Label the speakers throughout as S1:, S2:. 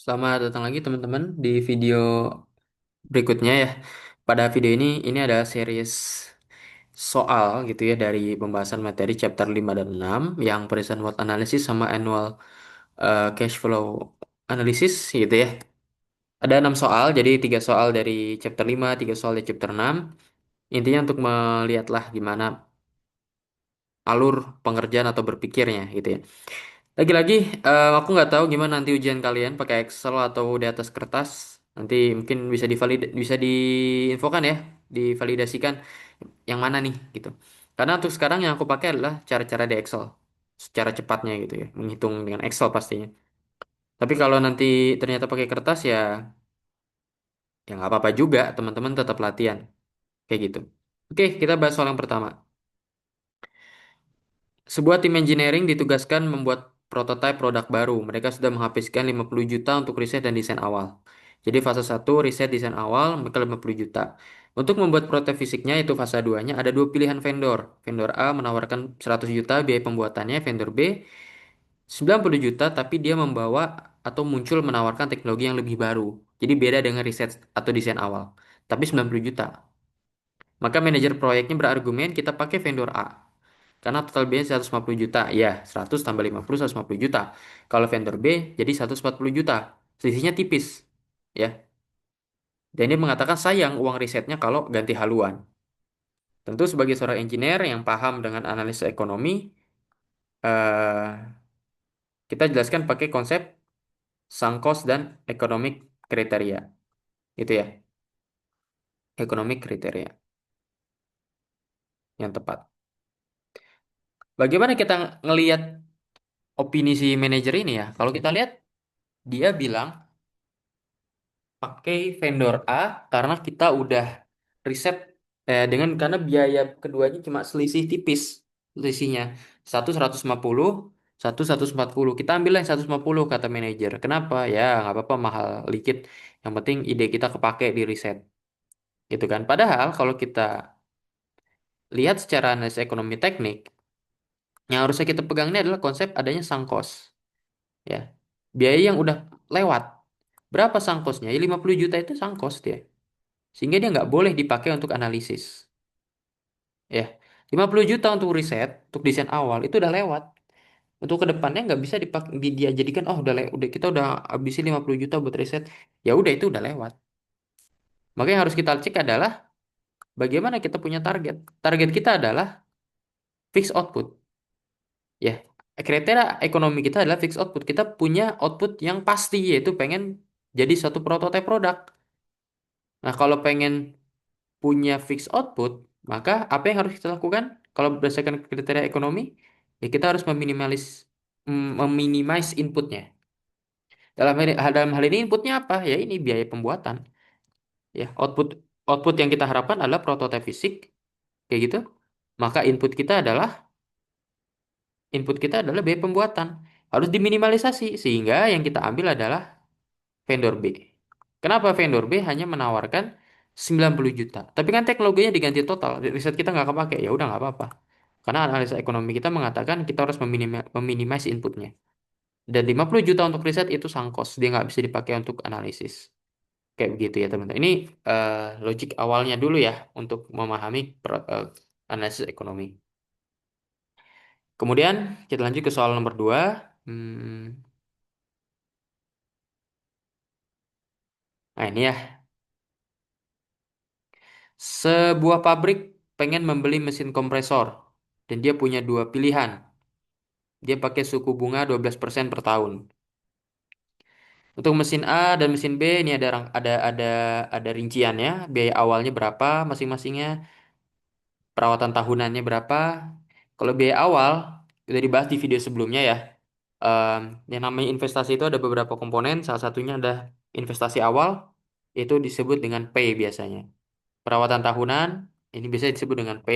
S1: Selamat datang lagi teman-teman di video berikutnya ya. Pada video ini ada series soal gitu ya dari pembahasan materi chapter 5 dan 6 yang present worth analysis sama annual cash flow analysis gitu ya. Ada 6 soal, jadi 3 soal dari chapter 5, 3 soal dari chapter 6. Intinya untuk melihatlah gimana alur pengerjaan atau berpikirnya gitu ya. Lagi-lagi, aku nggak tahu gimana nanti ujian kalian pakai Excel atau di atas kertas. Nanti mungkin bisa diinfokan ya, divalidasikan yang mana nih gitu. Karena untuk sekarang yang aku pakai adalah cara-cara di Excel, secara cepatnya gitu ya, menghitung dengan Excel pastinya. Tapi kalau nanti ternyata pakai kertas ya nggak apa-apa juga, teman-teman tetap latihan kayak gitu. Oke, kita bahas soal yang pertama. Sebuah tim engineering ditugaskan membuat prototipe produk baru. Mereka sudah menghabiskan 50 juta untuk riset dan desain awal. Jadi fase satu riset desain awal, mereka 50 juta. Untuk membuat prototipe fisiknya, itu fase 2-nya, ada dua pilihan vendor. Vendor A menawarkan 100 juta biaya pembuatannya, vendor B 90 juta tapi dia membawa atau muncul menawarkan teknologi yang lebih baru. Jadi beda dengan riset atau desain awal. Tapi 90 juta. Maka manajer proyeknya berargumen kita pakai vendor A. Karena total biaya 150 juta. Ya, 100 tambah 50, 150 juta. Kalau vendor B, jadi 140 juta. Selisihnya tipis. Ya. Dan dia mengatakan sayang uang risetnya kalau ganti haluan. Tentu sebagai seorang engineer yang paham dengan analisa ekonomi, eh, kita jelaskan pakai konsep sunk cost dan economic kriteria. Itu ya, economic kriteria yang tepat. Bagaimana kita ngelihat opini si manajer ini ya? Kalau kita lihat, dia bilang pakai vendor A karena kita udah riset karena biaya keduanya cuma selisih tipis selisihnya 150 140 kita ambil yang 150 kata manajer. Kenapa ya nggak apa-apa mahal dikit, yang penting ide kita kepake di riset gitu kan. Padahal kalau kita lihat secara analisis ekonomi teknik, yang harusnya kita pegang ini adalah konsep adanya sunk cost ya, biaya yang udah lewat. Berapa sunk cost-nya? Ya 50 juta itu sunk cost ya. Sehingga dia nggak boleh dipakai untuk analisis. Ya, 50 juta untuk riset, untuk desain awal itu udah lewat. Untuk kedepannya nggak bisa dipakai, dia jadikan oh udah kita udah habisin 50 juta buat riset. Ya udah itu udah lewat. Maka yang harus kita cek adalah bagaimana kita punya target. Target kita adalah fixed output. Ya, kriteria ekonomi kita adalah fixed output. Kita punya output yang pasti yaitu pengen jadi satu prototipe produk. Nah, kalau pengen punya fixed output, maka apa yang harus kita lakukan? Kalau berdasarkan kriteria ekonomi, ya kita harus meminimize inputnya. Dalam hal ini inputnya apa? Ya ini biaya pembuatan. Ya, output yang kita harapkan adalah prototipe fisik, kayak gitu. Maka input kita adalah biaya pembuatan. Harus diminimalisasi sehingga yang kita ambil adalah vendor B. Kenapa vendor B hanya menawarkan 90 juta? Tapi kan teknologinya diganti total. Riset kita nggak kepake. Ya udah nggak apa-apa. Karena analisa ekonomi kita mengatakan kita harus meminimize inputnya. Dan 50 juta untuk riset itu sunk cost. Dia nggak bisa dipakai untuk analisis. Kayak begitu ya teman-teman. Ini logik awalnya dulu ya untuk memahami analisis ekonomi. Kemudian kita lanjut ke soal nomor 2. Nah ini ya. Sebuah pabrik pengen membeli mesin kompresor dan dia punya dua pilihan. Dia pakai suku bunga 12% per tahun. Untuk mesin A dan mesin B ini ada rinciannya, biaya awalnya berapa masing-masingnya, perawatan tahunannya berapa. Kalau biaya awal udah dibahas di video sebelumnya ya. Em, yang namanya investasi itu ada beberapa komponen, salah satunya ada investasi awal, itu disebut dengan P biasanya. Perawatan tahunan ini biasa disebut dengan P.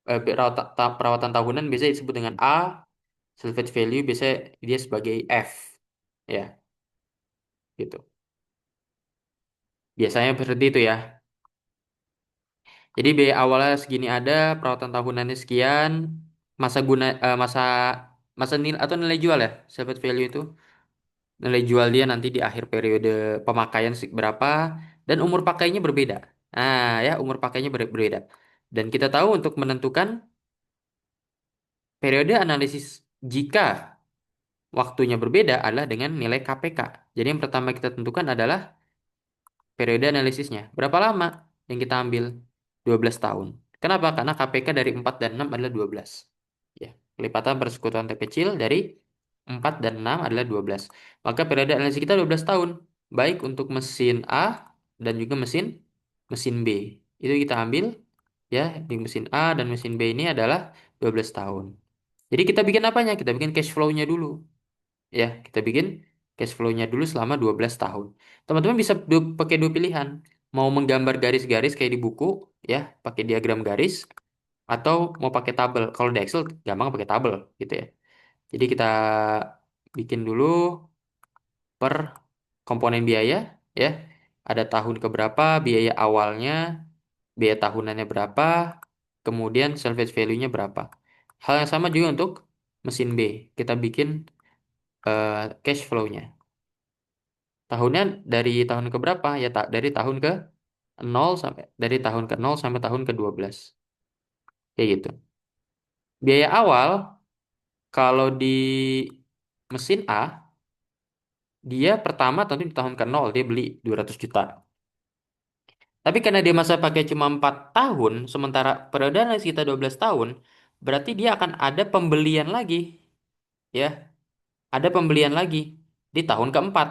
S1: Perawatan tahunan biasanya disebut dengan A, salvage value biasanya dia sebagai F, ya, gitu. Biasanya seperti itu ya. Jadi biaya awalnya segini ada, perawatan tahunannya sekian, masa guna masa masa nilai atau nilai jual ya, salvage value itu. nilai jual dia nanti di akhir periode pemakaian berapa, dan umur pakainya berbeda. Nah, ya, umur pakainya berbeda. Dan kita tahu untuk menentukan periode analisis jika waktunya berbeda adalah dengan nilai KPK. Jadi yang pertama kita tentukan adalah periode analisisnya. Berapa lama yang kita ambil? 12 tahun. Kenapa? Karena KPK dari 4 dan 6 adalah 12. Ya, kelipatan persekutuan terkecil dari 4 dan 6 adalah 12. Maka periode analisis kita 12 tahun. Baik untuk mesin A dan juga mesin mesin B. Itu kita ambil, ya, di mesin A dan mesin B ini adalah 12 tahun. Jadi kita bikin apanya? Kita bikin cash flow-nya dulu. Ya, kita bikin cash flow-nya dulu selama 12 tahun. Teman-teman bisa pakai dua pilihan. Mau menggambar garis-garis kayak di buku, ya, pakai diagram garis, atau mau pakai tabel. Kalau di Excel gampang pakai tabel gitu ya. Jadi kita bikin dulu per komponen biaya, ya. Ada tahun keberapa, biaya awalnya, biaya tahunannya berapa, kemudian salvage value-nya berapa. Hal yang sama juga untuk mesin B. Kita bikin cash flow-nya. Tahunnya dari tahun ke berapa? Ya, dari tahun ke nol sampai dari tahun ke nol sampai tahun ke 12. Kayak gitu. Biaya awal kalau di mesin A, dia pertama tentu di tahun ke nol dia beli 200 juta. Tapi karena dia masa pakai cuma 4 tahun, sementara periode analis kita 12 tahun, berarti dia akan ada pembelian lagi, ya. Ada pembelian lagi di tahun keempat.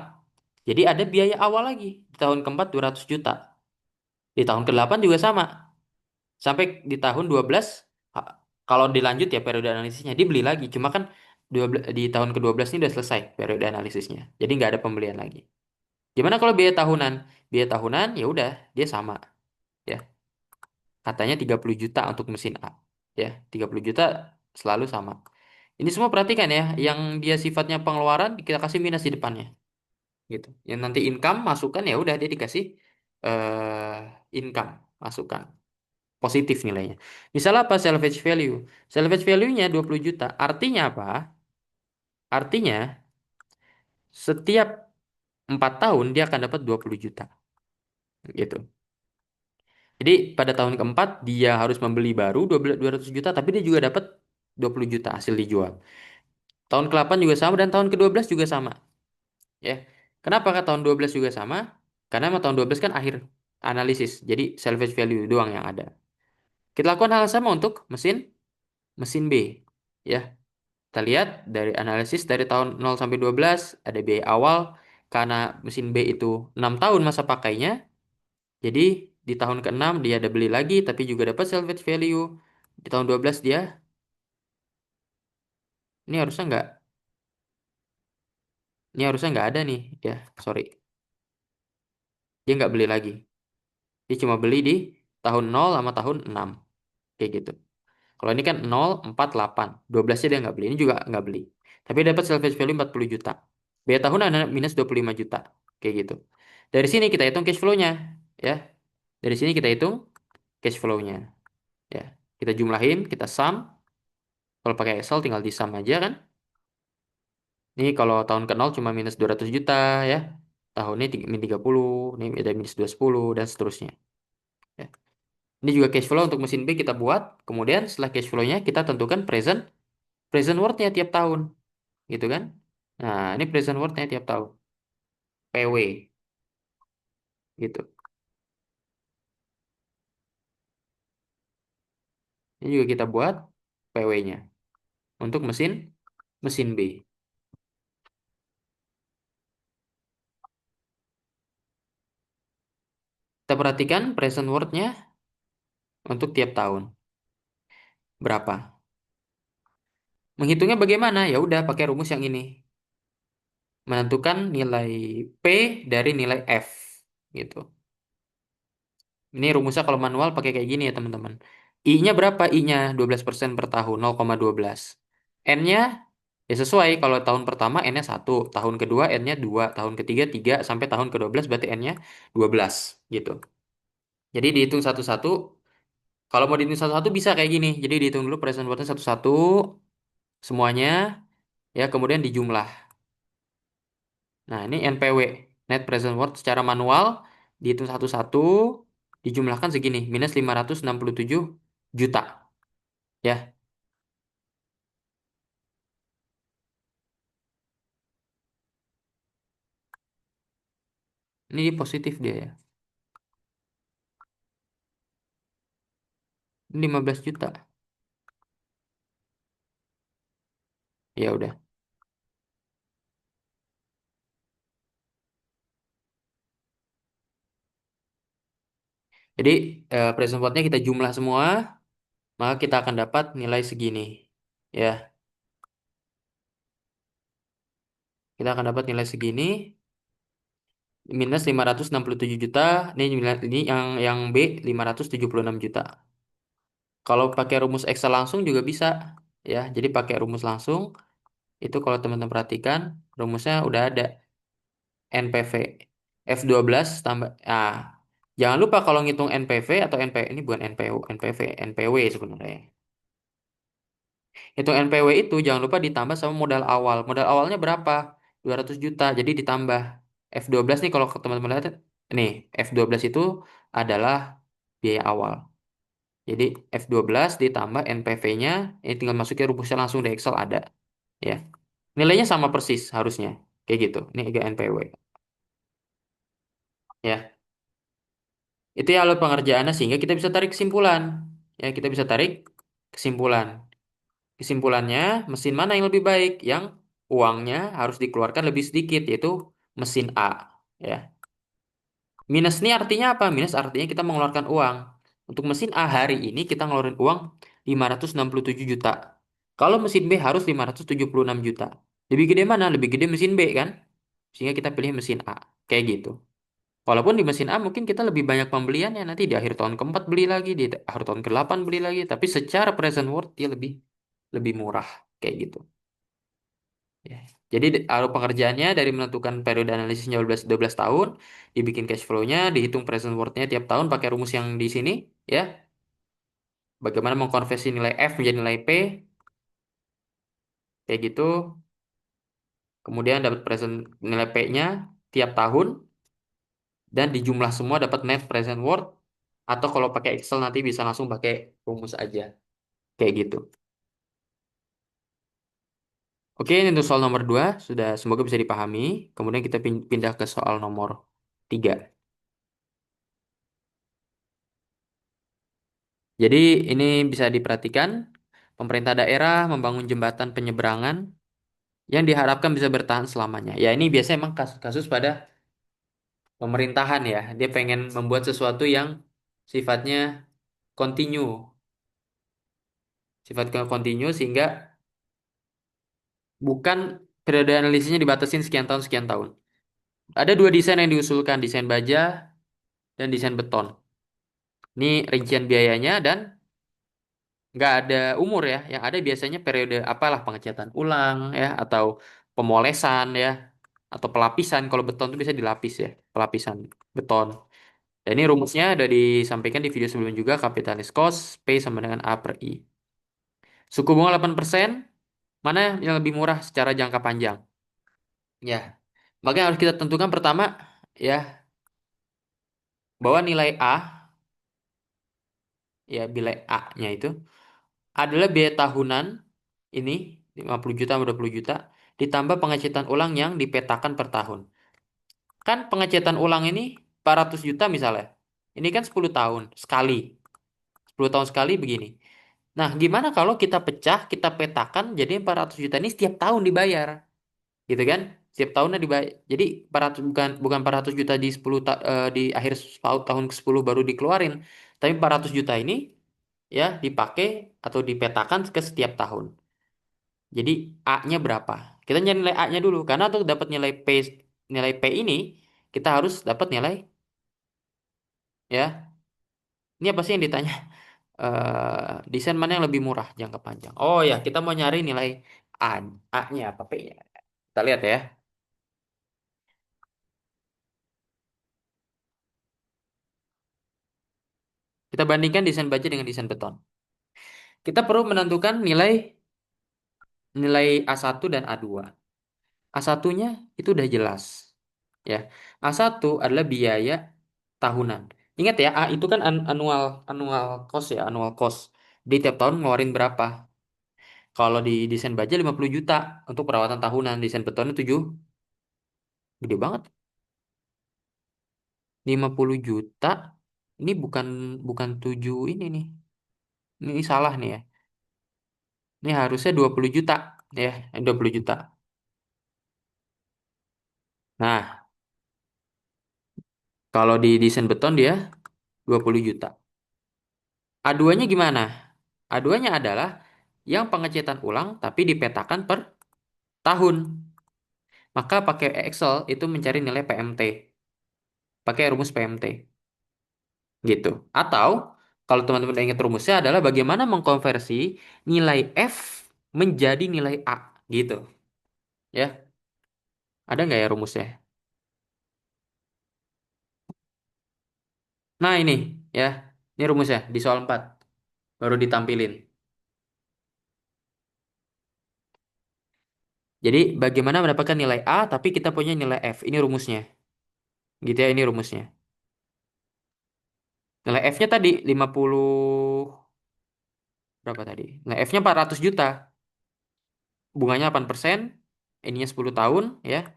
S1: Jadi ada biaya awal lagi di tahun keempat 200 juta. Di tahun ke-8 juga sama. Sampai di tahun 12, ha- kalau dilanjut ya periode analisisnya dibeli lagi. Cuma kan 12, di tahun ke-12 ini udah selesai periode analisisnya. Jadi nggak ada pembelian lagi. Gimana kalau biaya tahunan? Biaya tahunan ya udah dia sama, ya. Katanya 30 juta untuk mesin A. Ya, 30 juta selalu sama. Ini semua perhatikan ya, yang dia sifatnya pengeluaran kita kasih minus di depannya gitu. Yang nanti income masukkan ya udah dia dikasih income masukkan. Positif nilainya. Misalnya apa salvage value? Salvage value-nya 20 juta. Artinya apa? Artinya setiap 4 tahun dia akan dapat 20 juta. Gitu. Jadi pada tahun keempat dia harus membeli baru 200 juta, tapi dia juga dapat 20 juta hasil dijual. Tahun ke-8 juga sama dan tahun ke-12 juga sama. Ya. Kenapa ke tahun 12 juga sama? Karena emang tahun 12 kan akhir analisis. Jadi salvage value doang yang ada. Kita lakukan hal yang sama untuk mesin mesin B. Ya. Kita lihat dari analisis dari tahun 0 sampai 12 ada biaya awal karena mesin B itu 6 tahun masa pakainya. Jadi di tahun ke-6 dia ada beli lagi tapi juga dapat salvage value. Di tahun 12 dia ini harusnya nggak ada nih, ya. Sorry. Dia nggak beli lagi. Dia cuma beli di tahun 0 sama tahun 6 kayak gitu. Kalau ini kan 0, 4, 8. 12-nya dia nggak beli. Ini juga nggak beli. Tapi dia dapat salvage value 40 juta. Biaya tahunan ada minus 25 juta. Kayak gitu. Dari sini kita hitung cash flow-nya. Ya. Dari sini kita hitung cash flow-nya. Ya. Kita jumlahin, kita sum. Kalau pakai Excel tinggal di sum aja kan. Ini kalau tahun ke 0 cuma minus 200 juta ya. Tahun ini min 30, ini ada minus 210 dan seterusnya. Ya. Ini juga cash flow untuk mesin B kita buat. Kemudian setelah cash flow-nya kita tentukan present present worth-nya tiap tahun. Gitu kan. Nah, ini present worth-nya tiap tahun. PW gitu. Ini juga kita buat PW-nya untuk mesin mesin B. Kita perhatikan present worth-nya untuk tiap tahun. Berapa? Menghitungnya bagaimana? Ya udah pakai rumus yang ini. Menentukan nilai P dari nilai F gitu. Ini rumusnya kalau manual pakai kayak gini ya teman-teman. I-nya berapa? I-nya 12% per tahun, 0,12. N-nya ya sesuai. Kalau tahun pertama N-nya 1, tahun kedua N-nya 2, tahun ketiga 3, sampai tahun ke-12 berarti N-nya 12 gitu. Jadi dihitung satu-satu. Kalau mau dihitung satu-satu bisa kayak gini. Jadi dihitung dulu present worth-nya satu-satu semuanya, ya, kemudian dijumlah. Nah, ini NPW, net present worth secara manual, dihitung satu-satu, dijumlahkan segini, minus 567 juta. Ya, ini positif dia ya. Ini 15 juta. Ya udah. Jadi, present worth-nya kita jumlah semua, maka kita akan dapat nilai segini. Ya, kita akan dapat nilai segini, minus 567 juta. Ini yang B, 576 juta. Kalau pakai rumus Excel langsung juga bisa. Ya, jadi pakai rumus langsung. Itu kalau teman-teman perhatikan, rumusnya udah ada. NPV. F12 tambah. Jangan lupa kalau ngitung NPV atau ini bukan NPU, NPV, NPW sebenarnya. Hitung NPW itu jangan lupa ditambah sama modal awal. Modal awalnya berapa? 200 juta. Jadi ditambah F12 nih kalau teman-teman lihat nih, F12 itu adalah biaya awal. Jadi F12 ditambah NPV-nya, ini tinggal masukin rumusnya langsung di Excel ada. Ya. Nilainya sama persis harusnya. Kayak gitu. Ini juga NPW. Ya. Itu ya alur pengerjaannya sehingga kita bisa tarik kesimpulan. Ya, kita bisa tarik kesimpulan. Kesimpulannya, mesin mana yang lebih baik? Yang uangnya harus dikeluarkan lebih sedikit, yaitu mesin A. Ya. Minus ini artinya apa? Minus artinya kita mengeluarkan uang. Untuk mesin A hari ini kita ngeluarin uang 567 juta. Kalau mesin B harus 576 juta. Lebih gede mana? Lebih gede mesin B kan? Sehingga kita pilih mesin A. Kayak gitu. Walaupun di mesin A mungkin kita lebih banyak pembelian ya nanti di akhir tahun keempat beli lagi, di akhir tahun ke-8 beli lagi, tapi secara present worth dia lebih lebih murah kayak gitu. Ya. Jadi alur pengerjaannya dari menentukan periode analisisnya 12 tahun, dibikin cash flow-nya, dihitung present worth-nya tiap tahun pakai rumus yang di sini, ya. Bagaimana mengkonversi nilai F menjadi nilai P, kayak gitu. Kemudian dapat present nilai P-nya tiap tahun dan dijumlah semua dapat net present worth. Atau kalau pakai Excel nanti bisa langsung pakai rumus aja. Kayak gitu. Oke, ini untuk soal nomor 2 sudah semoga bisa dipahami. Kemudian kita pindah ke soal nomor 3. Jadi ini bisa diperhatikan, pemerintah daerah membangun jembatan penyeberangan yang diharapkan bisa bertahan selamanya. Ya ini biasanya emang kasus-kasus pada pemerintahan ya. Dia pengen membuat sesuatu yang sifatnya continue, sifatnya continue sehingga bukan periode analisisnya dibatasin sekian tahun. Ada dua desain yang diusulkan, desain baja dan desain beton. Ini rincian biayanya dan nggak ada umur ya. Yang ada biasanya periode apalah pengecatan ulang ya atau pemolesan ya atau pelapisan. Kalau beton itu bisa dilapis ya, pelapisan beton. Dan ini rumusnya udah disampaikan di video sebelumnya juga kapitalis cost P sama dengan A per I. Suku bunga 8%, mana yang lebih murah secara jangka panjang? Ya, makanya harus kita tentukan pertama ya bahwa nilai A ya nilai A-nya itu adalah biaya tahunan ini 50 juta sama 20 juta ditambah pengecetan ulang yang dipetakan per tahun. Kan pengecetan ulang ini 400 juta misalnya. Ini kan 10 tahun sekali. 10 tahun sekali begini. Nah, gimana kalau kita pecah, kita petakan jadi 400 juta ini setiap tahun dibayar. Gitu kan? Setiap tahunnya dibayar. Jadi 400 bukan 400 juta di di akhir tahun ke-10 baru dikeluarin. Tapi 400 juta ini ya dipakai atau dipetakan ke setiap tahun. Jadi A-nya berapa? Kita nyari nilai A-nya dulu karena untuk dapat nilai P ini kita harus dapat nilai ya. Ini apa sih yang ditanya? Desain mana yang lebih murah jangka panjang? Oh ya, kita mau nyari nilai A. A-nya apa P-nya? Kita lihat ya. Kita bandingkan desain baja dengan desain beton. Kita perlu menentukan nilai nilai A1 dan A2. A1-nya itu udah jelas. Ya. A1 adalah biaya tahunan. Ingat ya, A itu kan annual annual cost ya, annual cost. Di tiap tahun ngeluarin berapa? Kalau di desain baja 50 juta untuk perawatan tahunan, desain betonnya 7, gede banget. 50 juta. Ini bukan bukan 7 ini nih. Ini salah nih ya. Ini harusnya 20 juta ya, 20 juta. Nah, kalau di desain beton dia 20 juta. A2-nya gimana? A2-nya adalah yang pengecetan ulang tapi dipetakan per tahun. Maka pakai Excel itu mencari nilai PMT, pakai rumus PMT gitu. Atau kalau teman-teman udah ingat rumusnya adalah bagaimana mengkonversi nilai F menjadi nilai A gitu. Ya, ada nggak ya rumusnya? Nah ini ya, ini rumusnya di soal 4 baru ditampilin. Jadi bagaimana mendapatkan nilai A tapi kita punya nilai F. Ini rumusnya. Gitu ya, ini rumusnya. Nilai F-nya tadi 50 berapa tadi? Nilai F-nya 400 juta. Bunganya 8%, ininya 10 tahun ya.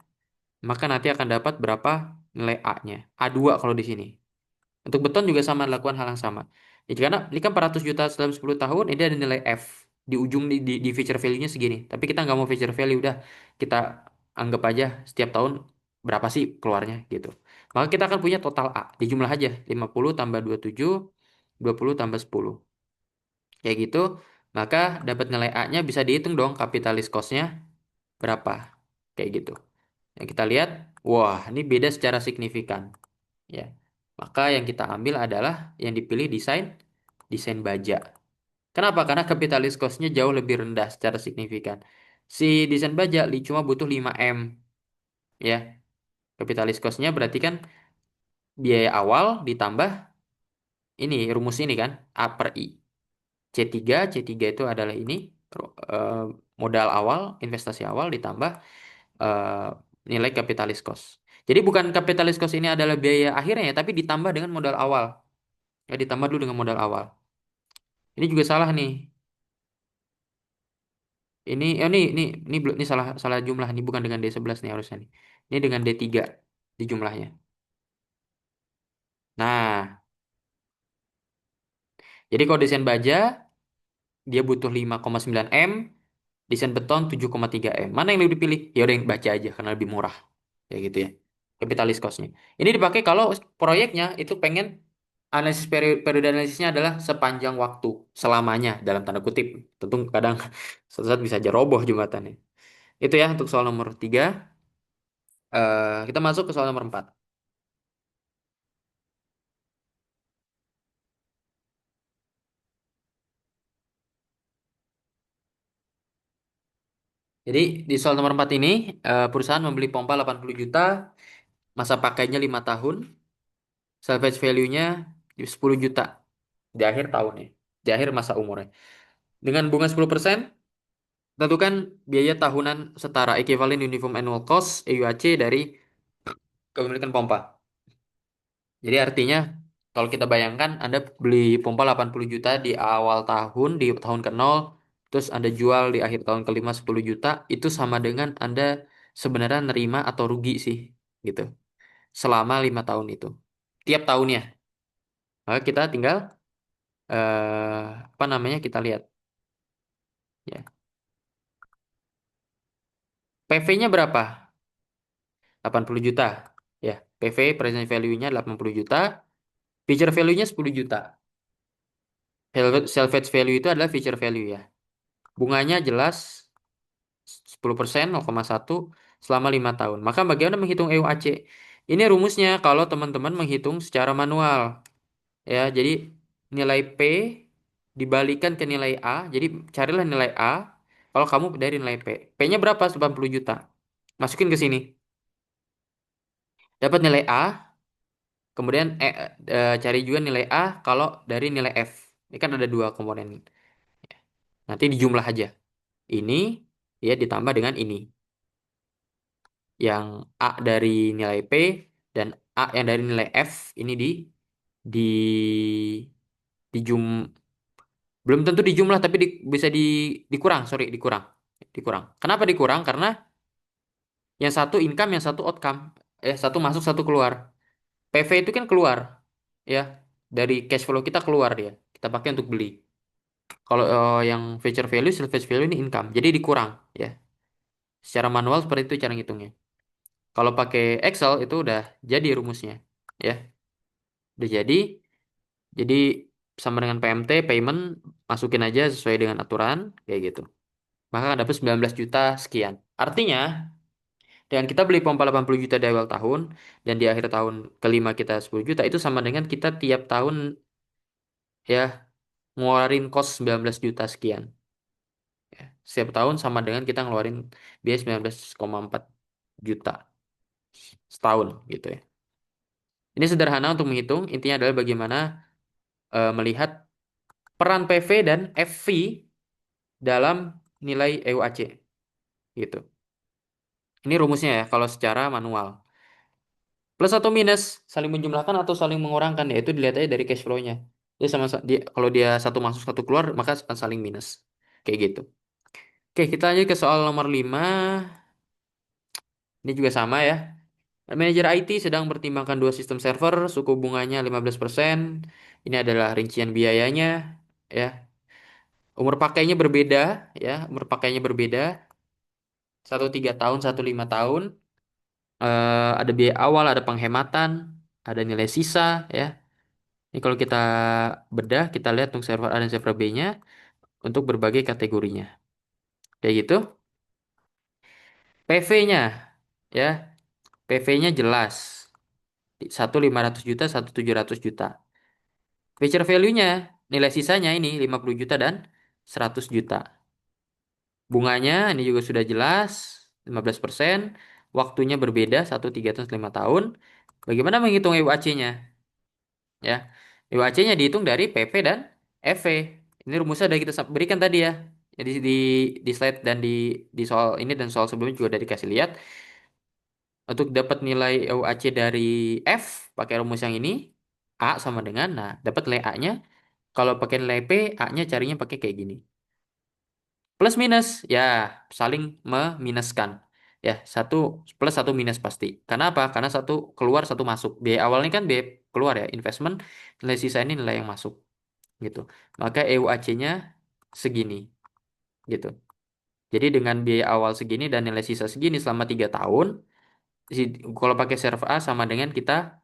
S1: Maka nanti akan dapat berapa nilai A-nya? A2 kalau di sini. Untuk beton juga sama, lakukan hal yang sama. Ya, karena ini kan 400 juta dalam 10 tahun, ini ada nilai F. Di ujung di feature value-nya segini. Tapi kita nggak mau feature value, udah kita anggap aja setiap tahun berapa sih keluarnya gitu. Maka kita akan punya total A. Dijumlah aja. 50 tambah 27, 20 tambah 10. Kayak gitu, maka dapat nilai A-nya bisa dihitung dong kapitalis cost-nya berapa. Kayak gitu. Yang kita lihat, wah ini beda secara signifikan. Ya. Maka yang kita ambil adalah yang dipilih desain desain baja. Kenapa? Karena kapitalis cost-nya jauh lebih rendah secara signifikan. Si desain baja cuma butuh 5M ya. Kapitalis cost-nya berarti kan biaya awal ditambah ini rumus ini kan A per I. C3 itu adalah ini eh, modal awal, investasi awal ditambah eh, nilai kapitalis cost. Jadi bukan kapitalis cost ini adalah biaya akhirnya ya, tapi ditambah dengan modal awal. Ya ditambah dulu dengan modal awal. Ini juga salah nih. Ini salah salah jumlah nih bukan dengan D11 nih harusnya nih. Ini dengan D3 di jumlahnya. Nah, jadi kalau desain baja dia butuh 5,9 M, desain beton 7,3 M. Mana yang lebih dipilih? Ya udah yang baca aja karena lebih murah. Ya gitu ya. Kapitalis cost-nya. Ini dipakai kalau proyeknya itu pengen analisis periode analisisnya adalah sepanjang waktu, selamanya dalam tanda kutip. Tentu kadang suatu saat bisa aja roboh jembatannya. Itu ya untuk soal nomor 3. Kita masuk ke soal nomor 4. Jadi di soal nomor 4 ini perusahaan membeli pompa 80 juta, masa pakainya 5 tahun, salvage value-nya 10 juta di akhir tahunnya, di akhir masa umurnya. Dengan bunga 10%, tentukan biaya tahunan setara equivalent uniform annual cost EUAC dari kepemilikan pompa. Jadi artinya kalau kita bayangkan Anda beli pompa 80 juta di awal tahun, di tahun ke-0, terus Anda jual di akhir tahun ke-5 10 juta, itu sama dengan Anda sebenarnya nerima atau rugi sih gitu. Selama 5 tahun itu. Tiap tahunnya. Maka kita tinggal apa namanya kita lihat ya. PV-nya berapa? 80 juta. Ya, PV present value-nya 80 juta, future value-nya 10 juta. Salvage value itu adalah future value ya. Bunganya jelas 10% 0,1 selama 5 tahun. Maka bagaimana menghitung EUAC? Ini rumusnya kalau teman-teman menghitung secara manual. Ya, jadi nilai P dibalikan ke nilai A. Jadi carilah nilai A kalau kamu dari nilai P. P-nya berapa? 80 juta. Masukin ke sini. Dapat nilai A, kemudian cari juga nilai A kalau dari nilai F. Ini kan ada dua komponen. Nanti dijumlah aja. Ini ya ditambah dengan ini. yang A dari nilai P dan A yang dari nilai F ini di dijum belum tentu dijumlah tapi bisa dikurang, sorry, dikurang. Dikurang. Kenapa dikurang? Karena yang satu income, yang satu outcome. Satu masuk, satu keluar. PV itu kan keluar, ya, dari cash flow kita keluar dia. Kita pakai untuk beli. Kalau yang future value, salvage value ini income. Jadi dikurang, ya. Secara manual seperti itu cara ngitungnya. Kalau pakai Excel itu udah jadi rumusnya, ya. Udah jadi. Jadi sama dengan PMT, payment, masukin aja sesuai dengan aturan, kayak gitu. Maka akan dapat 19 juta sekian. Artinya, dengan kita beli pompa 80 juta di awal tahun, dan di akhir tahun kelima kita 10 juta, itu sama dengan kita tiap tahun, ya, ngeluarin kos 19 juta sekian. Ya. Setiap tahun sama dengan kita ngeluarin biaya 19,4 juta setahun gitu ya. Ini sederhana untuk menghitung, intinya adalah bagaimana melihat peran PV dan FV dalam nilai EUAC gitu. Ini rumusnya ya kalau secara manual. Plus atau minus, saling menjumlahkan atau saling mengurangkan, yaitu dilihat aja dari cash flow-nya. Dia sama dia, kalau dia satu masuk satu keluar maka akan saling minus. Kayak gitu. Oke, kita lanjut ke soal nomor 5. Ini juga sama ya. Manajer IT sedang mempertimbangkan dua sistem server, suku bunganya 15%. Ini adalah rincian biayanya, ya. Umur pakainya berbeda, ya. Umur pakainya berbeda. Satu 3 tahun, satu 5 tahun. Ada biaya awal, ada penghematan, ada nilai sisa, ya. Ini kalau kita bedah, kita lihat untuk server A dan server B-nya untuk berbagai kategorinya. Kayak gitu. PV-nya, ya. PV-nya jelas. Satu 500 juta, satu 700 juta. Future value-nya, nilai sisanya ini 50 juta dan 100 juta. Bunganya ini juga sudah jelas, 15%. Waktunya berbeda, 1, 3, atau 5 tahun. Bagaimana menghitung EUAC-nya? Ya, EUAC-nya dihitung dari PP dan FV. Ini rumusnya sudah kita berikan tadi ya. Jadi di slide dan di soal ini dan soal sebelumnya juga udah dikasih lihat. Untuk dapat nilai EUAC dari F, pakai rumus yang ini, A sama dengan, nah, dapat nilai A-nya. Kalau pakai nilai P, A-nya carinya pakai kayak gini. Plus minus, ya, saling meminuskan. Ya, satu plus satu minus pasti. Karena apa? Karena satu keluar, satu masuk. Biaya awalnya kan biaya keluar ya, investment. Nilai sisa ini nilai yang masuk. Gitu. Maka EUAC-nya segini. Gitu. Jadi dengan biaya awal segini dan nilai sisa segini selama 3 tahun, kalau pakai server A sama dengan kita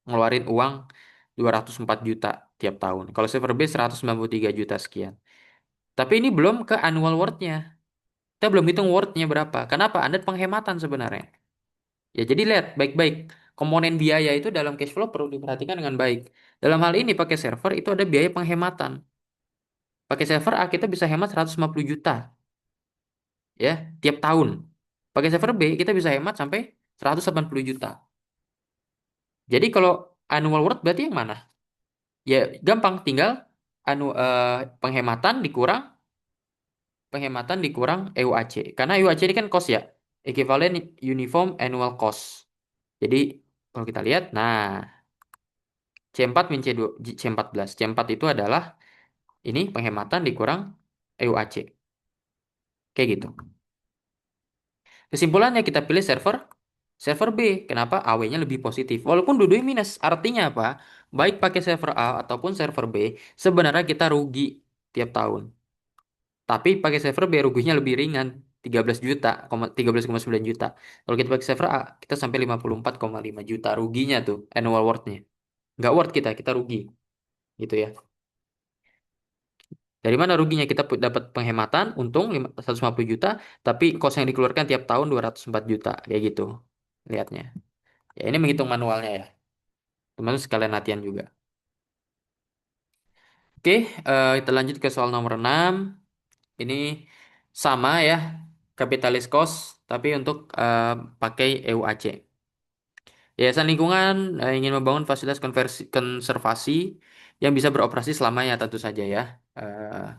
S1: ngeluarin uang 204 juta tiap tahun. Kalau server B 193 juta sekian. Tapi ini belum ke annual worth-nya. Kita belum hitung worth-nya berapa. Kenapa? Ada penghematan sebenarnya. Ya, jadi lihat baik-baik. Komponen biaya itu dalam cash flow perlu diperhatikan dengan baik. Dalam hal ini pakai server itu ada biaya penghematan. Pakai server A kita bisa hemat 150 juta ya tiap tahun. Pakai server B kita bisa hemat sampai 180 juta. Jadi kalau annual worth berarti yang mana? Ya gampang, tinggal penghematan dikurang EUAC. Karena EUAC ini kan cost ya, equivalent uniform annual cost. Jadi kalau kita lihat, nah, C4 min C2, C14. C4 itu adalah ini penghematan dikurang EUAC. Kayak gitu. Kesimpulannya kita pilih server B. Kenapa? AW-nya lebih positif. Walaupun dua-duanya minus. Artinya apa? Baik pakai server A ataupun server B, sebenarnya kita rugi tiap tahun. Tapi pakai server B ruginya lebih ringan. 13 juta, 13,9 juta. Kalau kita pakai server A, kita sampai 54,5 juta ruginya tuh annual worth-nya. Nggak worth kita rugi. Gitu ya. Dari mana ruginya? Kita dapat penghematan, untung 150 juta, tapi kos yang dikeluarkan tiap tahun 204 juta. Kayak gitu. Lihatnya. Ya, ini menghitung manualnya ya. Teman-teman sekalian latihan juga. Oke, kita lanjut ke soal nomor 6. Ini sama ya, capitalis cost, tapi untuk pakai EUAC. Yayasan lingkungan ingin membangun fasilitas konservasi yang bisa beroperasi selamanya tentu saja ya. Eh,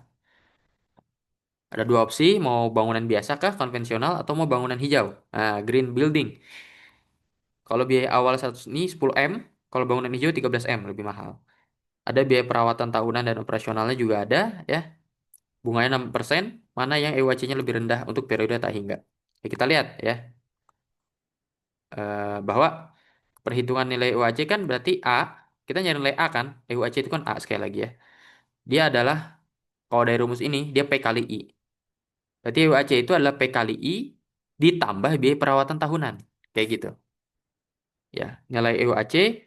S1: Ada dua opsi, mau bangunan biasa kah, konvensional, atau mau bangunan hijau. Nah, green building. Kalau biaya awal 100 ini 10 M, kalau bangunan hijau 13 M, lebih mahal. Ada biaya perawatan tahunan dan operasionalnya juga ada, ya. Bunganya 6%, mana yang EUAC-nya lebih rendah untuk periode tak hingga. Ya, kita lihat ya, bahwa perhitungan nilai EUAC kan berarti A, kita nyari nilai A kan, EUAC itu kan A sekali lagi ya. Dia adalah, kalau dari rumus ini, dia P kali I. Berarti EUAC itu adalah P kali I ditambah biaya perawatan tahunan. Kayak gitu. Ya, nilai EUAC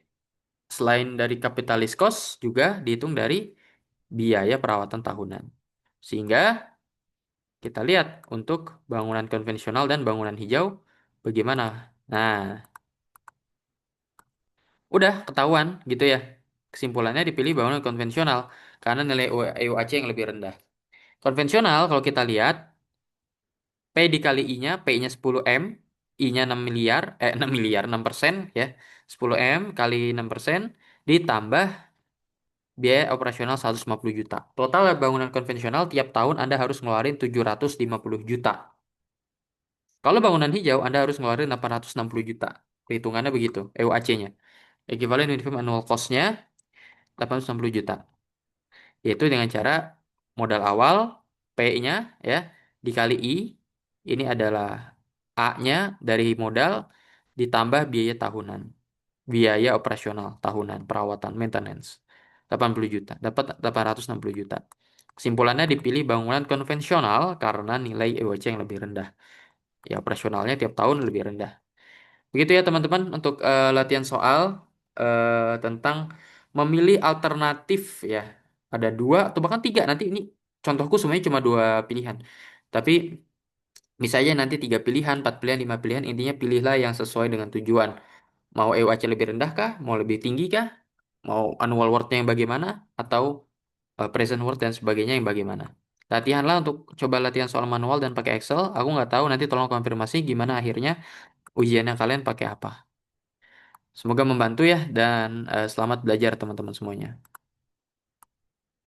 S1: selain dari kapitalis cost juga dihitung dari biaya perawatan tahunan. Sehingga kita lihat untuk bangunan konvensional dan bangunan hijau bagaimana. Nah, udah ketahuan gitu ya. Kesimpulannya dipilih bangunan konvensional karena nilai EUAC yang lebih rendah. Konvensional kalau kita lihat P dikali I-nya, P-nya 10 M, I-nya 6 miliar, 6 miliar, 6% ya. 10 M kali 6% ditambah biaya operasional 150 juta. Total bangunan konvensional tiap tahun Anda harus ngeluarin 750 juta. Kalau bangunan hijau Anda harus ngeluarin 860 juta. Perhitungannya begitu, EUAC-nya. Equivalent Minimum Annual Cost-nya 860 juta. Yaitu dengan cara modal awal P-nya ya dikali I, ini adalah A-nya dari modal ditambah biaya tahunan. Biaya operasional tahunan, perawatan, maintenance. 80 juta, dapat 860 juta. Kesimpulannya dipilih bangunan konvensional karena nilai EWC yang lebih rendah. Ya operasionalnya tiap tahun lebih rendah. Begitu ya teman-teman untuk latihan soal tentang memilih alternatif ya. Ada dua atau bahkan tiga. Nanti ini contohku semuanya cuma dua pilihan. Tapi misalnya nanti tiga pilihan, empat pilihan, lima pilihan. Intinya pilihlah yang sesuai dengan tujuan. Mau EUAC lebih rendah kah? Mau lebih tinggi kah? Mau annual worth-nya yang bagaimana? Atau present worth dan sebagainya yang bagaimana? Latihanlah untuk coba latihan soal manual dan pakai Excel. Aku nggak tahu nanti tolong konfirmasi gimana akhirnya ujiannya kalian pakai apa. Semoga membantu ya dan selamat belajar teman-teman semuanya.